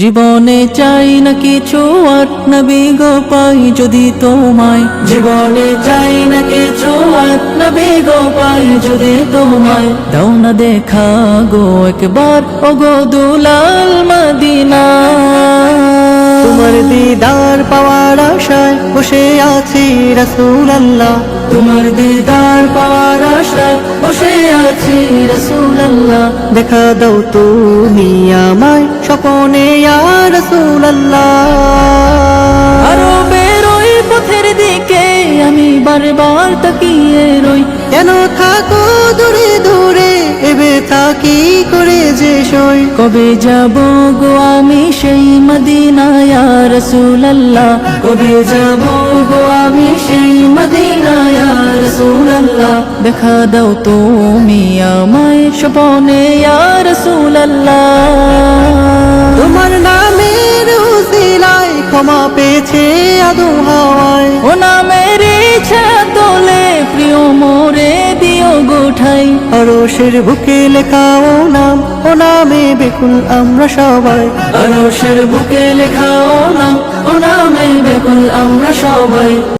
জীবনে চাই না কিছু আর নবী গো পাই যদি তোমায়, জীবনে চাই না কিছু আর নবী গো পাই যদি তোমায়। দাও না দেখা গো একবার ও গো দুলাল মদিনা। তোমার দিদার পাওয়ার আশায় বসে আছি রাসূলুল্লাহ, তোমার দিদার পাওয়ার আশায় বসে আছি রাসূলুল্লাহ। দেখা দাও তুমি আমায় স্বপনে ইয়া রাসূলুল্লাহ। আরো বেরোই পথের দিকে আমি বারবার তাকিয়ে রই, কেন থাকো দূরে দূরে এবে থাকি করে যে সই। কবে যাব গো আমি সেই মদিনা ইয়া রাসূলুল্লাহ, কবে যাব গো আমি সেই মদিনা ইয়া রাসূলুল্লাহ। দেখা দাও তুমি আমায় স্বপনে ইয়া রাসূলুল্লাহ। তোমার নামের উসিলায় ক্ষমা পেয়েছে আদম হাওয়ায়, ও নামের ইচ্ছা তোলে প্রিয় মোরে দিও গোঠাই। আরশের বুকে লেখা ও নাম, ও নামে বেকুল আমরা সবাই। আরশের বুকে লেখা ও নাম, ও নামে বেকুল আমরা সবাই।